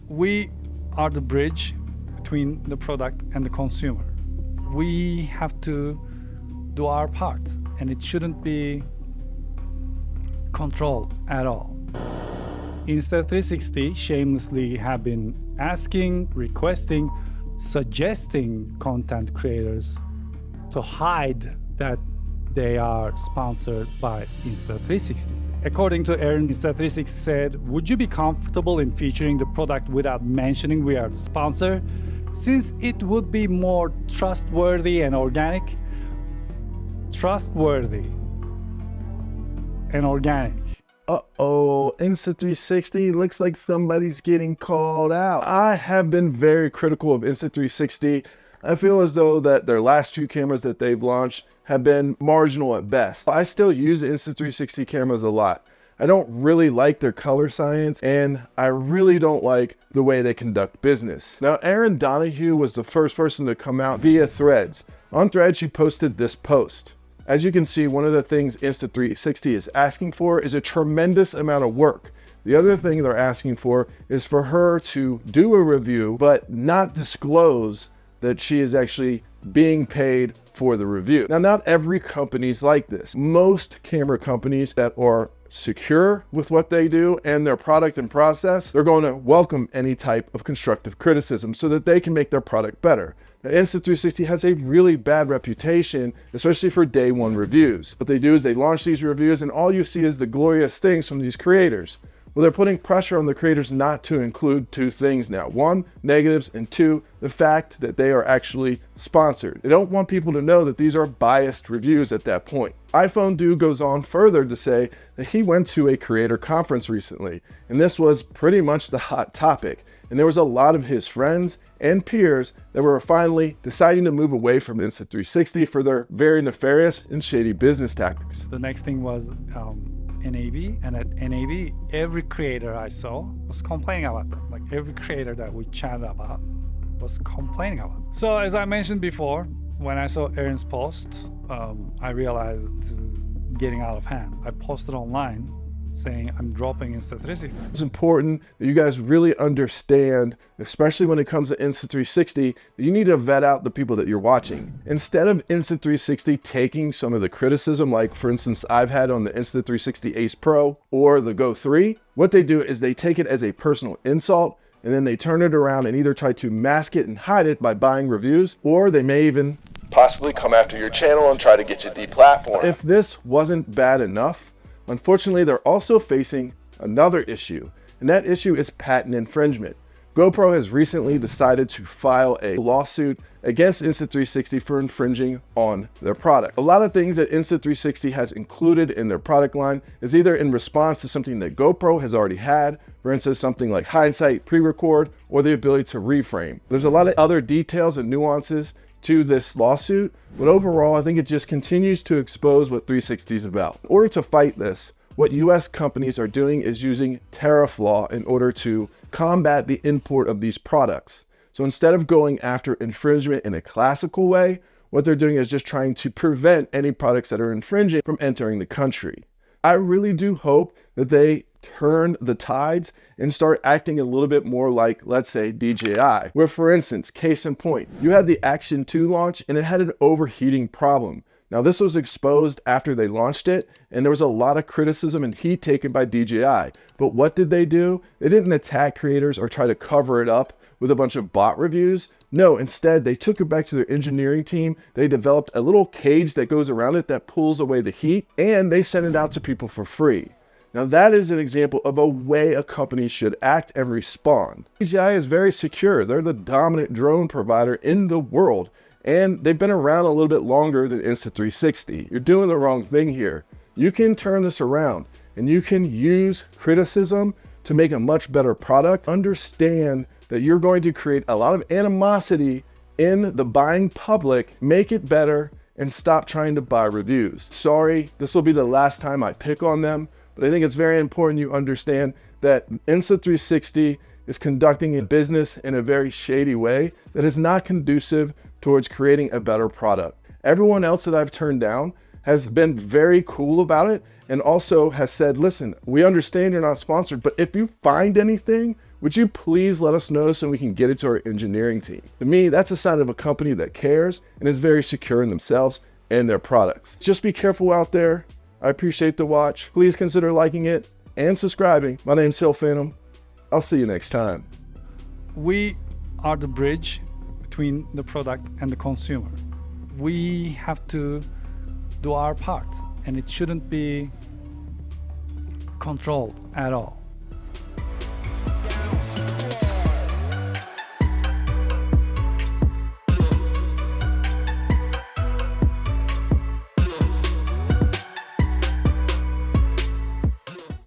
we are the bridge between the product and the consumer. We have to do our part, and it shouldn't be controlled at all. Insta360 shamelessly have been asking, requesting, suggesting content creators to hide that they are sponsored by Insta360. According to Aaron, Insta360 said, "Would you be comfortable in featuring the product without mentioning we are the sponsor, since it would be more trustworthy and organic?" Trustworthy and organic. Uh-oh, Insta360, looks like somebody's getting called out. I have been very critical of Insta360. I feel as though that their last few cameras that they've launched have been marginal at best. I still use Insta360 cameras a lot. I don't really like their color science, and I really don't like the way they conduct business. Now, Erin Donahue was the first person to come out via Threads. On Threads, she posted this post. As you can see, one of the things Insta360 is asking for is a tremendous amount of work. The other thing they're asking for is for her to do a review, but not disclose that she is actually being paid for the review. Now, not every company is like this. Most camera companies that are secure with what they do and their product and process, they're going to welcome any type of constructive criticism so that they can make their product better. Now, Insta360 has a really bad reputation, especially for day one reviews. What they do is they launch these reviews and all you see is the glorious things from these creators. Well, they're putting pressure on the creators not to include two things now. One, negatives, and two, the fact that they are actually sponsored. They don't want people to know that these are biased reviews at that point. iPhone Dude goes on further to say that he went to a creator conference recently, and this was pretty much the hot topic. And there was a lot of his friends and peers that were finally deciding to move away from Insta360 for their very nefarious and shady business tactics. The next thing was NAB, and at NAB, every creator I saw was complaining about them. Like every creator that we chatted about was complaining about. So as I mentioned before, when I saw Aaron's post, I realized this is getting out of hand. I posted online saying I'm dropping Insta360. It's important that you guys really understand, especially when it comes to Insta360, that you need to vet out the people that you're watching. Instead of Insta360 taking some of the criticism, like for instance, I've had on the Insta360 Ace Pro or the Go 3, what they do is they take it as a personal insult and then they turn it around and either try to mask it and hide it by buying reviews, or they may even possibly come after your channel and try to get you deplatformed. If this wasn't bad enough, unfortunately, they're also facing another issue, and that issue is patent infringement. GoPro has recently decided to file a lawsuit against Insta360 for infringing on their product. A lot of things that Insta360 has included in their product line is either in response to something that GoPro has already had, for instance, something like hindsight pre-record or the ability to reframe. There's a lot of other details and nuances to this lawsuit, but overall, I think it just continues to expose what 360 is about. In order to fight this, what US companies are doing is using tariff law in order to combat the import of these products. So instead of going after infringement in a classical way, what they're doing is just trying to prevent any products that are infringing from entering the country. I really do hope that they turn the tides and start acting a little bit more like, let's say, DJI, where, for instance, case in point, you had the Action 2 launch and it had an overheating problem. Now, this was exposed after they launched it, and there was a lot of criticism and heat taken by DJI. But what did they do? They didn't attack creators or try to cover it up with a bunch of bot reviews. No, instead, they took it back to their engineering team. They developed a little cage that goes around it that pulls away the heat, and they sent it out to people for free. Now that is an example of a way a company should act and respond. DJI is very secure. They're the dominant drone provider in the world, and they've been around a little bit longer than Insta360. You're doing the wrong thing here. You can turn this around and you can use criticism to make a much better product. Understand that you're going to create a lot of animosity in the buying public, make it better, and stop trying to buy reviews. Sorry, this will be the last time I pick on them, but I think it's very important you understand that Insta360 is conducting a business in a very shady way that is not conducive towards creating a better product. Everyone else that I've turned down has been very cool about it and also has said, listen, we understand you're not sponsored, but if you find anything, would you please let us know so we can get it to our engineering team? To me, that's a sign of a company that cares and is very secure in themselves and their products. Just be careful out there. I appreciate the watch. Please consider liking it and subscribing. My name's Hill Phantom. I'll see you next time. We are the bridge between the product and the consumer. We have to do our part, and it shouldn't be controlled at all.